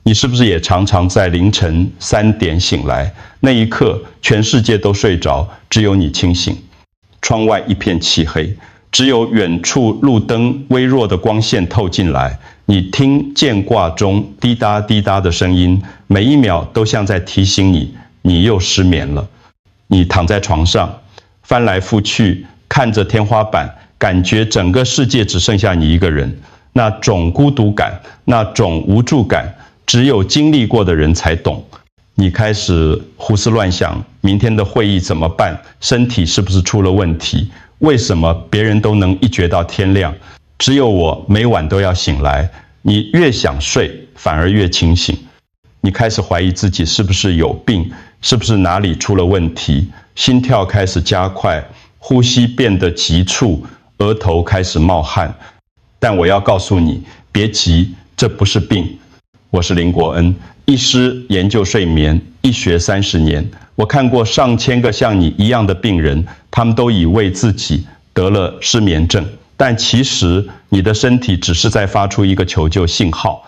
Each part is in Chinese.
你是不是也常常在凌晨3点醒来？那一刻，全世界都睡着，只有你清醒。窗外一片漆黑，只有远处路灯微弱的光线透进来。你听剑挂中滴答滴答的声音，每一秒都像在提醒你，你又失眠了。你躺在床上，翻来覆去，看着天花板，感觉整个世界只剩下你一个人。那种孤独感，那种无助感，只有经历过的人才懂。你开始胡思乱想，明天的会议怎么办？身体是不是出了问题？为什么别人都能一觉到天亮，只有我每晚都要醒来？你越想睡，反而越清醒。你开始怀疑自己是不是有病，是不是哪里出了问题？心跳开始加快，呼吸变得急促，额头开始冒汗。但我要告诉你，别急，这不是病。我是林国恩，医师研究睡眠，医学30年。我看过上千个像你一样的病人，他们都以为自己得了失眠症，但其实你的身体只是在发出一个求救信号。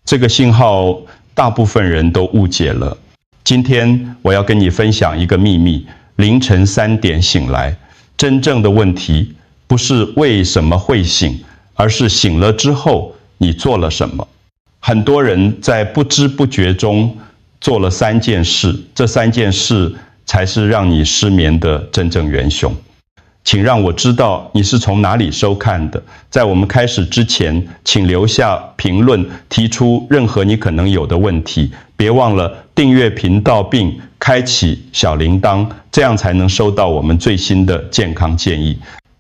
这个信号大部分人都误解了。今天我要跟你分享一个秘密：凌晨3点醒来，真正的问题不是为什么会醒，而是醒了之后你做了什么。很多人在不知不觉中做了3件事，这3件事才是让你失眠的真正元凶。请让我知道你是从哪里收看的。在我们开始之前，请留下评论，提出任何你可能有的问题。别忘了订阅频道并开启小铃铛，这样才能收到我们最新的健康建议。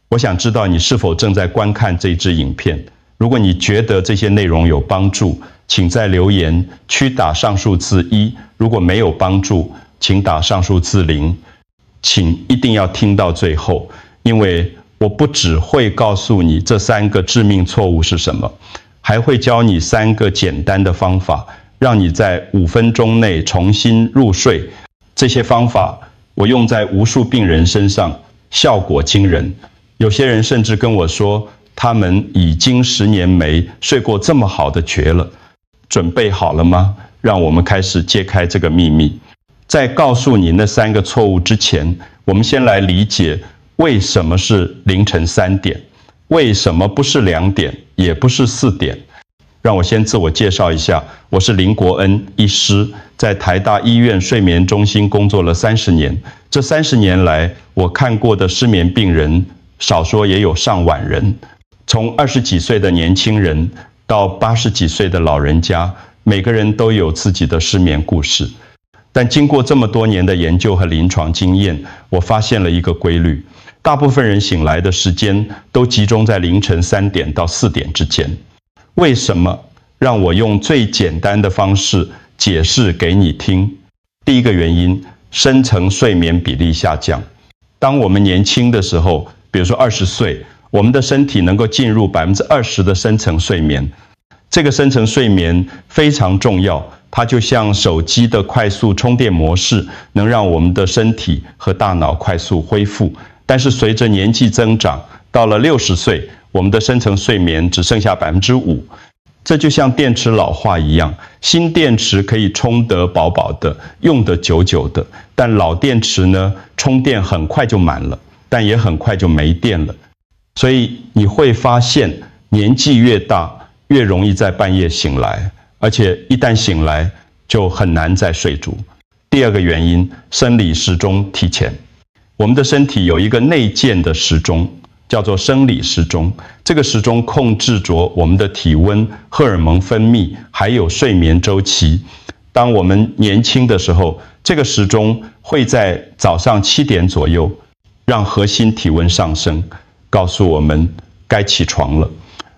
我想知道你是否正在观看这支影片。如果你觉得这些内容有帮助，请在留言区打上数字1，如果没有帮助，请打上数字0。请一定要听到最后，因为我不只会告诉你这3个致命错误是什么，还会教你3个简单的方法，让你在5分钟内重新入睡。这些方法我用在无数病人身上，效果惊人。有些人甚至跟我说，他们已经10年没睡过这么好的觉了。准备好了吗？让我们开始揭开这个秘密。在告诉你那3个错误之前，我们先来理解为什么是凌晨3点，为什么不是2点，也不是4点。让我先自我介绍一下，我是林国恩医师，在台大医院睡眠中心工作了30年。这30年来，我看过的失眠病人，少说也有上万人，从20几岁的年轻人到80几岁的老人家，每个人都有自己的失眠故事。但经过这么多年的研究和临床经验，我发现了一个规律：大部分人醒来的时间都集中在凌晨3点到4点之间。为什么？让我用最简单的方式解释给你听。第一个原因，深层睡眠比例下降。当我们年轻的时候，比如说20岁，我们的身体能够进入20%的深层睡眠。这个深层睡眠非常重要，它就像手机的快速充电模式，能让我们的身体和大脑快速恢复。但是随着年纪增长，到了60岁，我们的深层睡眠只剩下5%。这就像电池老化一样，新电池可以充得饱饱的，用得久久的，但老电池呢，充电很快就满了，但也很快就没电了。所以你会发现，年纪越大，越容易在半夜醒来，而且一旦醒来，就很难再睡着。第二个原因，生理时钟提前。我们的身体有一个内建的时钟，叫做生理时钟。这个时钟控制着我们的体温、荷尔蒙分泌，还有睡眠周期。当我们年轻的时候，这个时钟会在早上7点左右，让核心体温上升，告诉我们该起床了。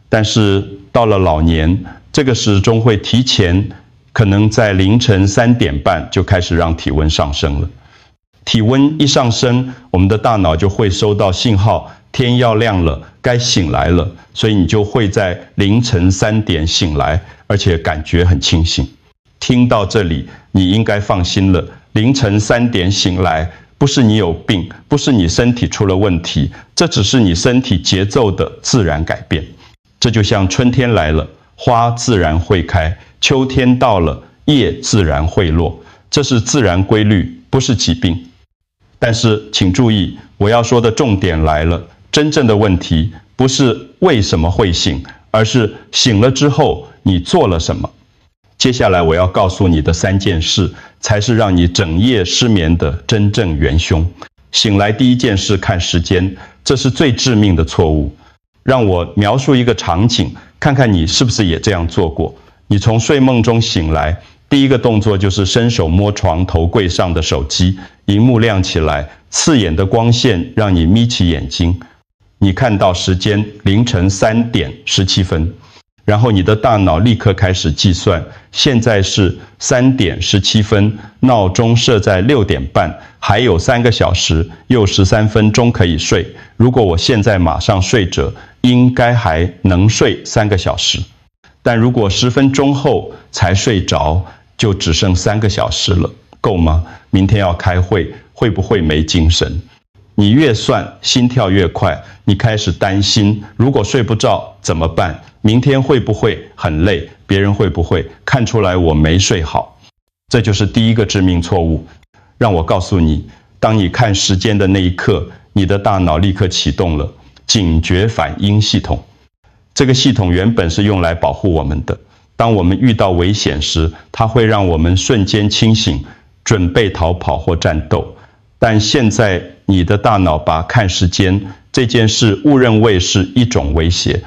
但是到了老年，这个时钟会提前，可能在凌晨3点半就开始让体温上升了。体温一上升，我们的大脑就会收到信号，天要亮了，该醒来了，所以你就会在凌晨3点醒来，而且感觉很清醒。听到这里，你应该放心了。凌晨3点醒来，不是你有病，不是你身体出了问题，这只是你身体节奏的自然改变。这就像春天来了，花自然会开，秋天到了，叶自然会落，这是自然规律，不是疾病。但是请注意，我要说的重点来了，真正的问题不是为什么会醒，而是醒了之后你做了什么。接下来我要告诉你的3件事，才是让你整夜失眠的真正元凶。醒来第一件事，看时间，这是最致命的错误。让我描述一个场景，看看你是不是也这样做过。你从睡梦中醒来，第一个动作就是伸手摸床头柜上的手机，荧幕亮起来，刺眼的光线让你眯起眼睛。你看到时间凌晨3点17分，然后你的大脑立刻开始计算，现在是3点17分，闹钟设在6点半，还有3个小时又13分钟可以睡。如果我现在马上睡着，应该还能睡3个小时。但如果10分钟后才睡着，就只剩3个小时了，够吗？明天要开会，会不会没精神？你越算，心跳越快，你开始担心，如果睡不着怎么办？明天会不会很累？别人会不会看出来我没睡好？这就是第一个致命错误。让我告诉你，当你看时间的那一刻，你的大脑立刻启动了警觉反应系统。这个系统原本是用来保护我们的，当我们遇到危险时，它会让我们瞬间清醒，准备逃跑或战斗。但现在你的大脑把看时间这件事误认为是一种威胁，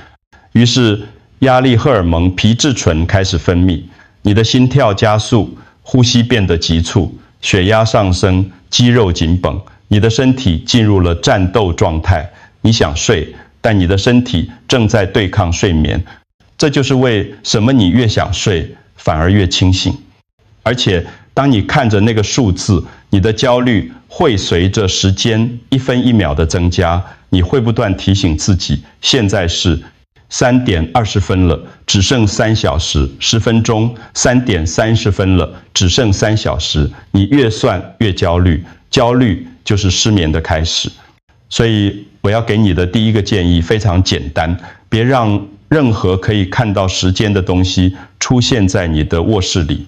于是压力荷尔蒙皮质醇开始分泌，你的心跳加速，呼吸变得急促，血压上升，肌肉紧绷，你的身体进入了战斗状态。你想睡，但你的身体正在对抗睡眠。这就是为什么你越想睡，反而越清醒。而且当你看着那个数字，你的焦虑会随着时间1分1秒的增加，你会不断提醒自己，现在是3点20分了，只剩3小时10分钟，3点30分了，只剩3小时。你越算越焦虑，焦虑就是失眠的开始。所以我要给你的第一个建议非常简单，别让任何可以看到时间的东西出现在你的卧室里。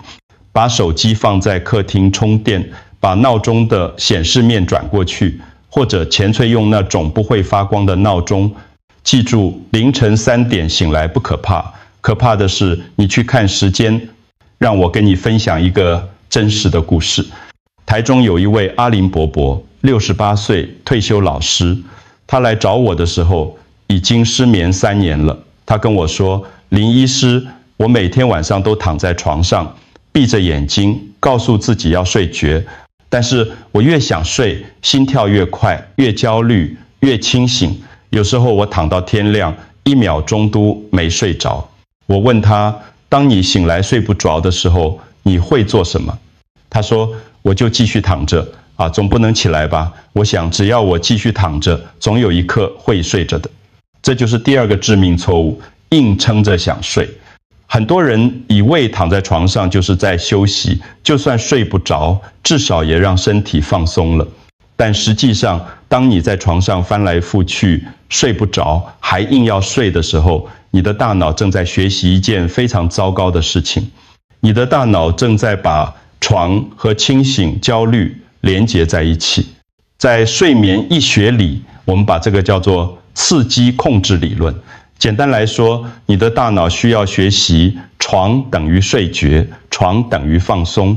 把手机放在客厅充电，把闹钟的显示面转过去，或者乾脆用那种不会发光的闹钟。记住，凌晨3点醒来不可怕，可怕的是你去看时间。让我跟你分享一个真实的故事。台中有一位阿林伯伯，68岁，退休老师。他来找我的时候，已经失眠3年了。他跟我说，林医师，我每天晚上都躺在床上，闭着眼睛，告诉自己要睡觉，但是我越想睡，心跳越快，越焦虑，越清醒。有时候我躺到天亮，1秒钟都没睡着。我问他，当你醒来睡不着的时候，你会做什么？他说，我就继续躺着啊，总不能起来吧？我想只要我继续躺着，总有一刻会睡着的。这就是第2个致命错误，硬撑着想睡。很多人以为躺在床上就是在休息，就算睡不着，至少也让身体放松了。但实际上，当你在床上翻来覆去，睡不着，还硬要睡的时候，你的大脑正在学习一件非常糟糕的事情。你的大脑正在把床和清醒、焦虑连结在一起。在睡眠医学里，我们把这个叫做刺激控制理论。简单来说，你的大脑需要学习床等于睡觉，床等于放松。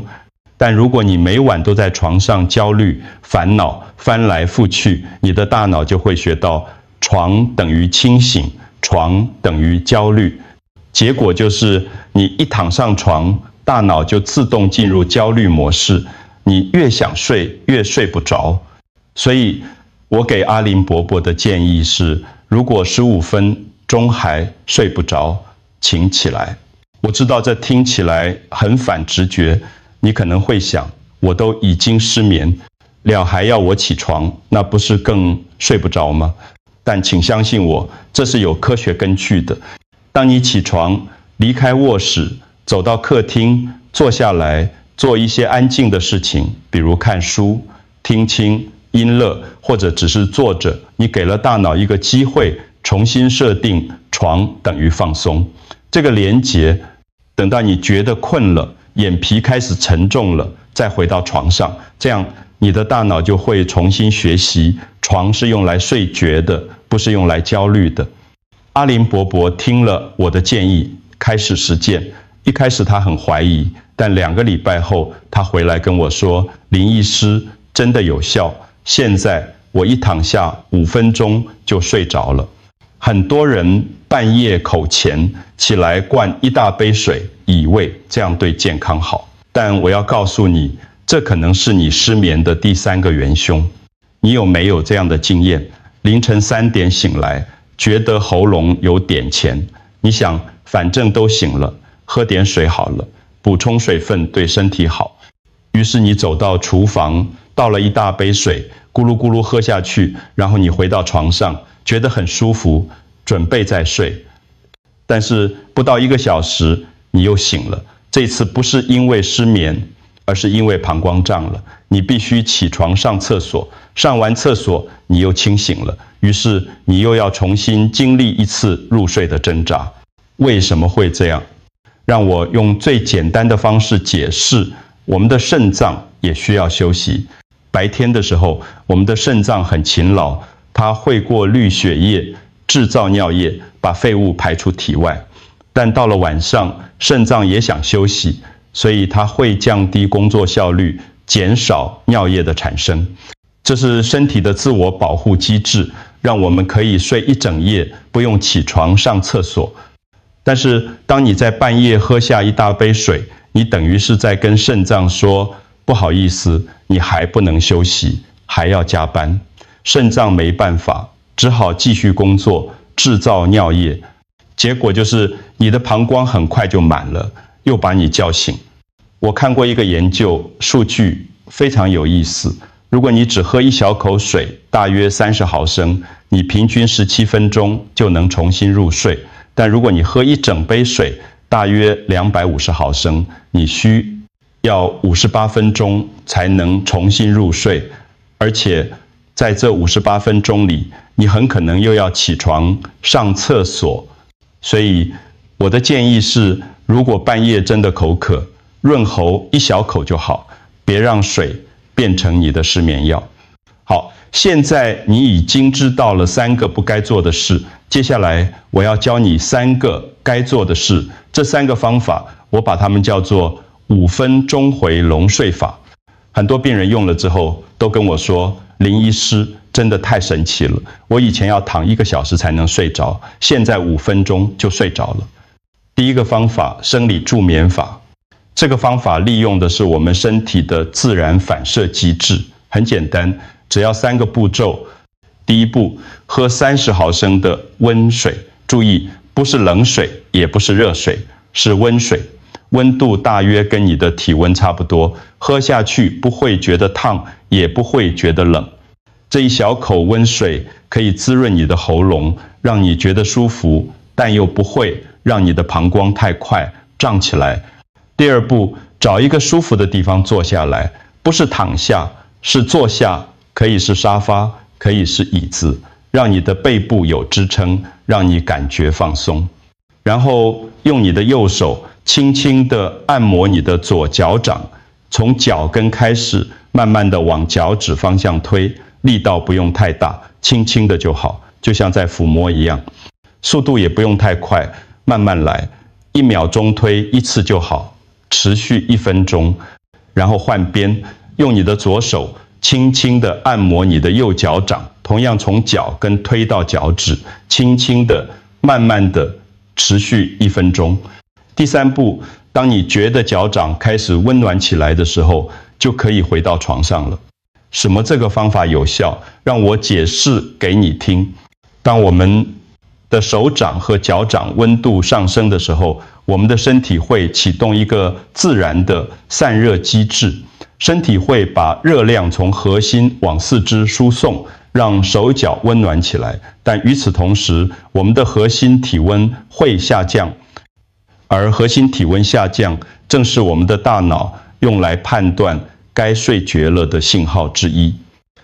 但如果你每晚都在床上焦虑、烦恼、翻来覆去，你的大脑就会学到床等于清醒，床等于焦虑。结果就是你一躺上床，大脑就自动进入焦虑模式，你越想睡越睡不着。所以我给阿林伯伯的建议是，如果15分钟还睡不着，请起来。我知道这听起来很反直觉，你可能会想，我都已经失眠了，还要我起床，那不是更睡不着吗？但请相信我，这是有科学根据的。当你起床，离开卧室，走到客厅，坐下来，做一些安静的事情，比如看书、听轻音乐，或者只是坐着，你给了大脑一个机会重新设定床等于放松。这个连结等到你觉得困了，眼皮开始沉重了，再回到床上，这样你的大脑就会重新学习，床是用来睡觉的，不是用来焦虑的。阿林伯伯听了我的建议，开始实践。一开始他很怀疑，但2个礼拜后，他回来跟我说：“林医师，真的有效。现在我一躺下5分钟就睡着了。”很多人半夜口前起来灌一大杯水，以为这样对健康好。但我要告诉你，这可能是你失眠的第3个元凶。你有没有这样的经验？凌晨3点醒来，觉得喉咙有点咸，你想反正都醒了，喝点水好了，补充水分对身体好。于是你走到厨房，倒了一大杯水，咕噜咕噜喝下去，然后你回到床上，觉得很舒服，准备再睡。但是不到1个小时，你又醒了。这次不是因为失眠，而是因为膀胱胀了。你必须起床上厕所，上完厕所你又清醒了，于是你又要重新经历一次入睡的挣扎。为什么会这样？让我用最简单的方式解释，我们的肾脏也需要休息。白天的时候，我们的肾脏很勤劳，它会过滤血液，制造尿液，把废物排出体外。但到了晚上，肾脏也想休息，所以它会降低工作效率，减少尿液的产生。这是身体的自我保护机制，让我们可以睡一整夜，不用起床上厕所。但是当你在半夜喝下一大杯水，你等于是在跟肾脏说，不好意思，你还不能休息，还要加班。肾脏没办法，只好继续工作，制造尿液。结果就是你的膀胱很快就满了，又把你叫醒。我看过一个研究，数据非常有意思。如果你只喝一小口水，大约30毫升，你平均17分钟就能重新入睡。但如果你喝一整杯水，大约250毫升，你需要58分钟才能重新入睡，而且在这58分钟里，你很可能又要起床上厕所。所以我的建议是，如果半夜真的口渴，润喉一小口就好，别让水变成你的失眠药。好，现在你已经知道了3个不该做的事，接下来我要教你3个该做的事。这3个方法，我把它们叫做5分钟回笼睡法。很多病人用了之后都跟我说，林医师真的太神奇了，我以前要躺1个小时才能睡着，现在5分钟就睡着了。第一个方法，生理助眠法。这个方法利用的是我们身体的自然反射机制，很简单，只要3个步骤。第一步，喝30毫升的温水，注意，不是冷水，也不是热水，是温水，温度大约跟你的体温差不多，喝下去不会觉得烫，也不会觉得冷。这一小口温水可以滋润你的喉咙，让你觉得舒服，但又不会让你的膀胱太快胀起来。第二步，找一个舒服的地方坐下来，不是躺下，是坐下，可以是沙发，可以是椅子，让你的背部有支撑，让你感觉放松。然后用你的右手轻轻地按摩你的左脚掌，从脚跟开始，慢慢地往脚趾方向推，力道不用太大，轻轻的就好，就像在抚摸一样。速度也不用太快，慢慢来，1秒钟推1次就好。持续1分钟，然后换边，用你的左手轻轻地按摩你的右脚掌，同样从脚跟推到脚趾，轻轻地、慢慢地持续1分钟。第3步，当你觉得脚掌开始温暖起来的时候，就可以回到床上了。什么这个方法有效？让我解释给你听。当我们的手掌和脚掌温度上升的时候，我们的身体会启动一个自然的散热机制，身体会把热量从核心往四肢输送，让手脚温暖起来。但与此同时，我们的核心体温会下降，而核心体温下降正是我们的大脑用来判断该睡觉了的信号之一。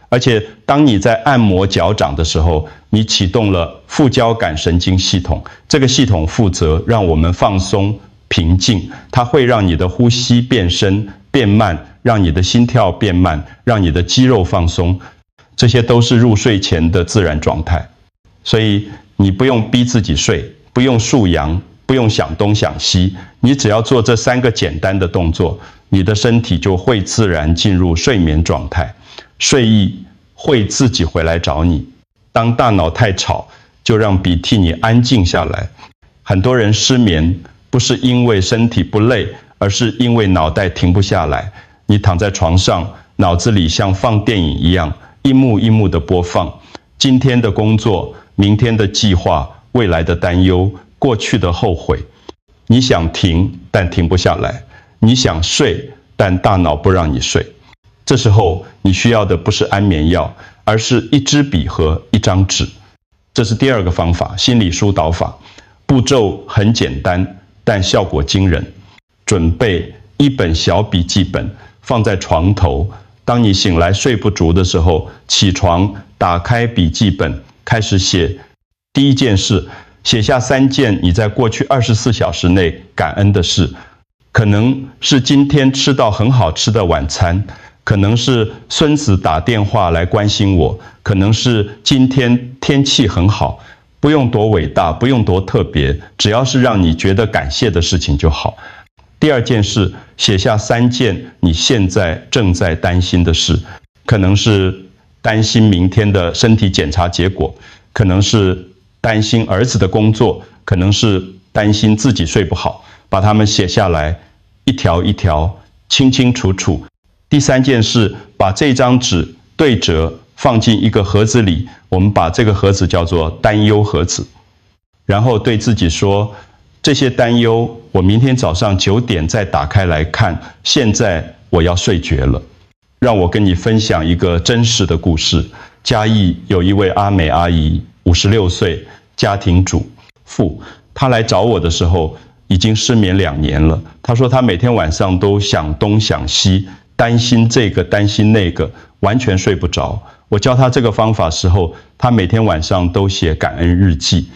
而且当你在按摩脚掌的时候，你启动了副交感神经系统，这个系统负责让我们放松平静，它会让你的呼吸变深、变慢，让你的心跳变慢，让你的肌肉放松，这些都是入睡前的自然状态。所以你不用逼自己睡，不用数羊，不用想东想西，你只要做这3个简单的动作，你的身体就会自然进入睡眠状态，睡意会自己回来找你。当大脑太吵，就让鼻涕你安静下来。很多人失眠不是因为身体不累，而是因为脑袋停不下来。你躺在床上，脑子里像放电影一样，一幕一幕的播放，今天的工作，明天的计划，未来的担忧，过去的后悔。你想停，但停不下来；你想睡，但大脑不让你睡。这时候你需要的不是安眠药，而是一支笔和一张纸。这是第2个方法，心理疏导法。步骤很简单，但效果惊人。准备一本小笔记本，放在床头。当你醒来睡不足的时候，起床，打开笔记本，开始写。第一件事，写下3件你在过去24小时内感恩的事。可能是今天吃到很好吃的晚餐，可能是孙子打电话来关心我，可能是今天天气很好。不用多伟大，不用多特别，只要是让你觉得感谢的事情就好。第2件事，写下3件你现在正在担心的事，可能是担心明天的身体检查结果，可能是担心儿子的工作，可能是担心自己睡不好，把它们写下来，一条一条，清清楚楚。第3件事，把这张纸对折，放进一个盒子里，我们把这个盒子叫做担忧盒子。然后对自己说，这些担忧我明天早上9点再打开来看，现在我要睡觉了。让我跟你分享一个真实的故事。嘉义有一位阿美阿姨，56岁，家庭主妇。她来找我的时候已经失眠2年了。她说她每天晚上都想东想西，担心这个担心那个，完全睡不着。我教她这个方法时候，她每天晚上都写感恩日记。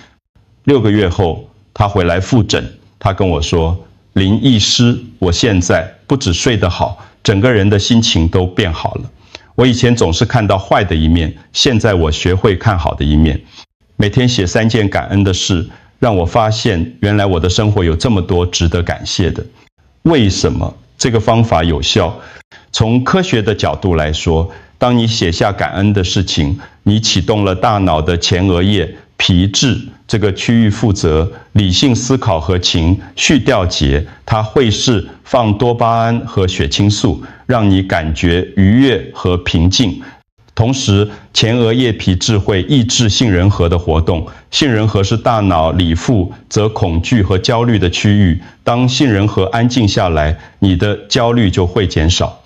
6个月后，她回来复诊，她跟我说，林医师，我现在不只睡得好，整个人的心情都变好了。我以前总是看到坏的一面，现在我学会看好的一面。每天写3件感恩的事，让我发现原来我的生活有这么多值得感谢的。为什么这个方法有效？从科学的角度来说，当你写下感恩的事情，你启动了大脑的前额叶皮质这个区域负责理性思考和情绪调节，它会释放多巴胺和血清素，让你感觉愉悦和平静。同时，前额叶皮质会抑制杏仁核的活动。杏仁核是大脑里负责恐惧和焦虑的区域。当杏仁核安静下来，你的焦虑就会减少。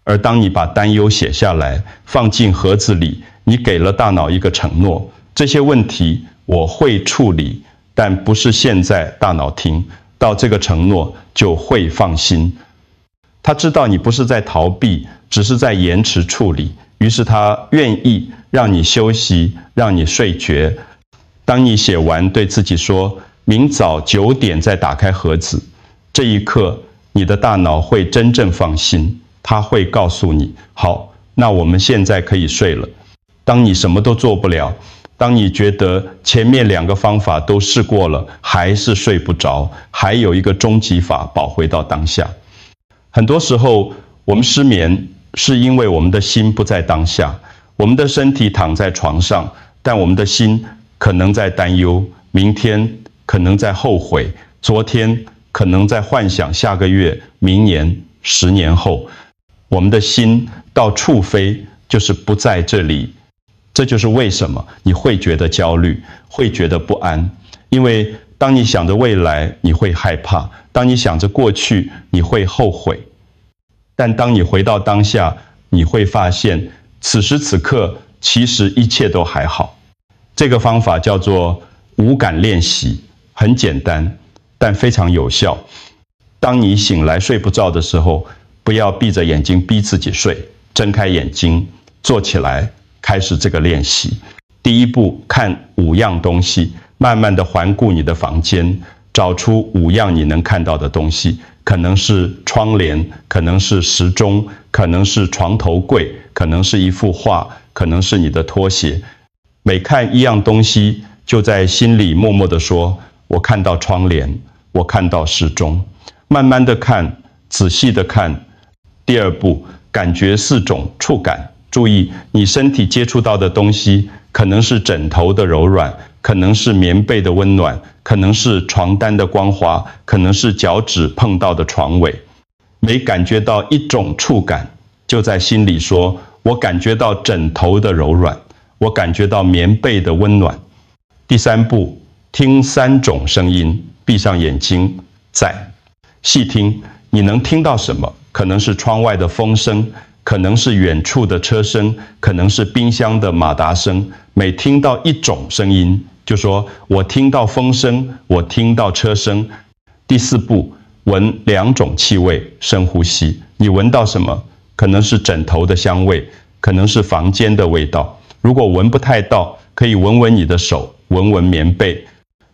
而当你把担忧写下来，放进盒子里，你给了大脑一个承诺：这些问题我会处理，但不是现在大脑听到这个承诺就会放心。他知道你不是在逃避，只是在延迟处理。于是他愿意让你休息，让你睡觉。当你写完，对自己说，明早9点再打开盒子，这一刻，你的大脑会真正放心，它会告诉你，好，那我们现在可以睡了。当你什么都做不了，当你觉得前面2个方法都试过了，还是睡不着，还有一个终极法，保回到当下。很多时候，我们失眠是因为我们的心不在当下，我们的身体躺在床上，但我们的心可能在担忧，明天可能在后悔，昨天可能在幻想下个月、明年、10年后。我们的心到处飞，就是不在这里。这就是为什么你会觉得焦虑，会觉得不安。因为当你想着未来，你会害怕；当你想着过去，你会后悔。但当你回到当下，你会发现，此时此刻其实一切都还好。这个方法叫做无感练习，很简单，但非常有效。当你醒来睡不着的时候，不要闭着眼睛逼自己睡，睁开眼睛，坐起来，开始这个练习。第一步，看5样东西，慢慢的环顾你的房间，找出5样你能看到的东西，可能是窗帘，可能是时钟，可能是床头柜，可能是一幅画，可能是你的拖鞋。每看一样东西，就在心里默默地说：我看到窗帘，我看到时钟。慢慢的看，仔细的看。第2步，感觉4种触感。注意，你身体接触到的东西，可能是枕头的柔软，可能是棉被的温暖，可能是床单的光滑，可能是脚趾碰到的床尾。每感觉到1种触感，就在心里说：我感觉到枕头的柔软，我感觉到棉被的温暖。第3步，听3种声音，闭上眼睛，细听，你能听到什么？可能是窗外的风声，可能是远处的车声，可能是冰箱的马达声。每听到1种声音，就说我听到风声，我听到车声。第4步，闻2种气味，深呼吸。你闻到什么？可能是枕头的香味，可能是房间的味道。如果闻不太到，可以闻闻你的手，闻闻棉被。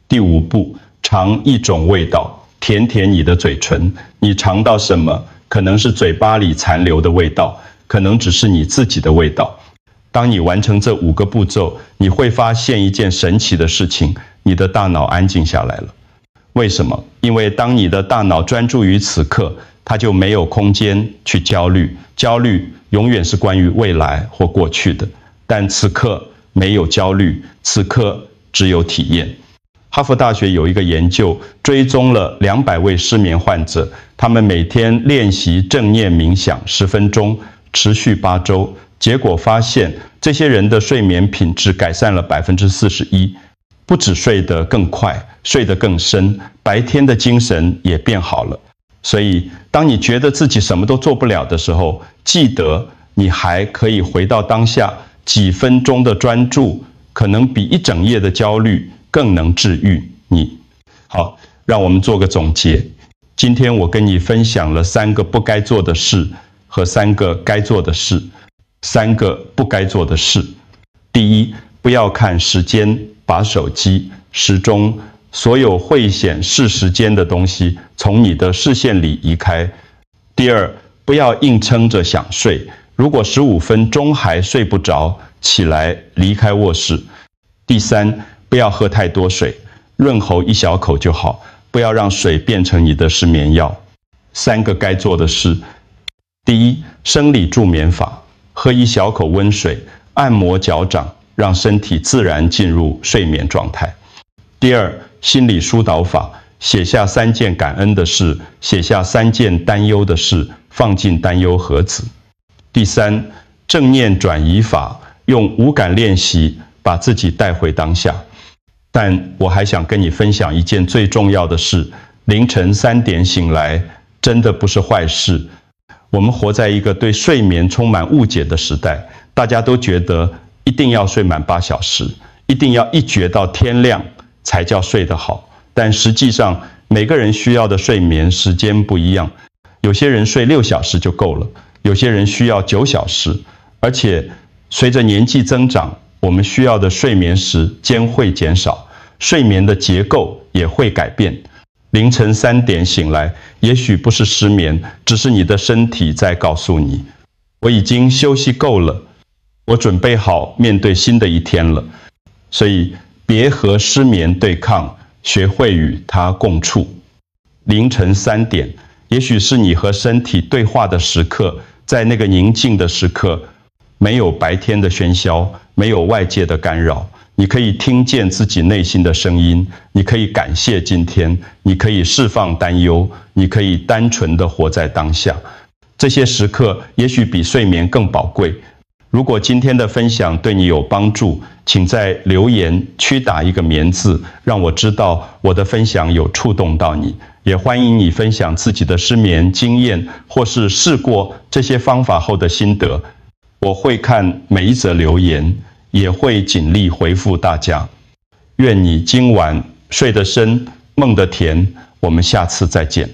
第5步，尝1种味道，舔舔你的嘴唇。你尝到什么？可能是嘴巴里残留的味道，可能只是你自己的味道。当你完成这5个步骤，你会发现一件神奇的事情，你的大脑安静下来了。为什么？因为当你的大脑专注于此刻，它就没有空间去焦虑。焦虑永远是关于未来或过去的，但此刻没有焦虑，此刻只有体验。哈佛大学有一个研究，追踪了200位失眠患者，他们每天练习正念冥想10分钟，持续8周，结果发现这些人的睡眠品质改善了41%，不止睡得更快，睡得更深，白天的精神也变好了。所以，当你觉得自己什么都做不了的时候，记得你还可以回到当下，几分钟的专注，可能比1整夜的焦虑更能治愈你。好，让我们做个总结。今天我跟你分享了3个不该做的事和3个该做的事。3个不该做的事：第一，不要看时间，把手机、时钟、所有会显示时间的东西从你的视线里移开。第二，不要硬撑着想睡，如果15分钟还睡不着，起来离开卧室。第三，不要喝太多水，润喉1小口就好，不要让水变成你的失眠药。3个该做的事：第一，生理助眠法，喝1小口温水，按摩脚掌，让身体自然进入睡眠状态。第二，心理疏导法，写下3件感恩的事，写下3件担忧的事，放进担忧盒子。第三，正念转移法，用五感练习把自己带回当下。但我还想跟你分享一件最重要的事：凌晨3点醒来，真的不是坏事。我们活在一个对睡眠充满误解的时代，大家都觉得一定要睡满8小时，一定要一觉到天亮才叫睡得好。但实际上，每个人需要的睡眠时间不一样，有些人睡6小时就够了，有些人需要9小时，而且随着年纪增长，我们需要的睡眠时间会减少，睡眠的结构也会改变。凌晨3点醒来，也许不是失眠，只是你的身体在告诉你，我已经休息够了，我准备好面对新的一天了。所以别和失眠对抗，学会与它共处。凌晨3点，也许是你和身体对话的时刻，在那个宁静的时刻，没有白天的喧嚣，没有外界的干扰，你可以听见自己内心的声音，你可以感谢今天，你可以释放担忧，你可以单纯地活在当下。这些时刻也许比睡眠更宝贵。如果今天的分享对你有帮助，请在留言区打一个眠字，让我知道我的分享有触动到你。也欢迎你分享自己的失眠经验，或是试过这些方法后的心得。我会看每一则留言，也会尽力回复大家。愿你今晚睡得深，梦得甜，我们下次再见。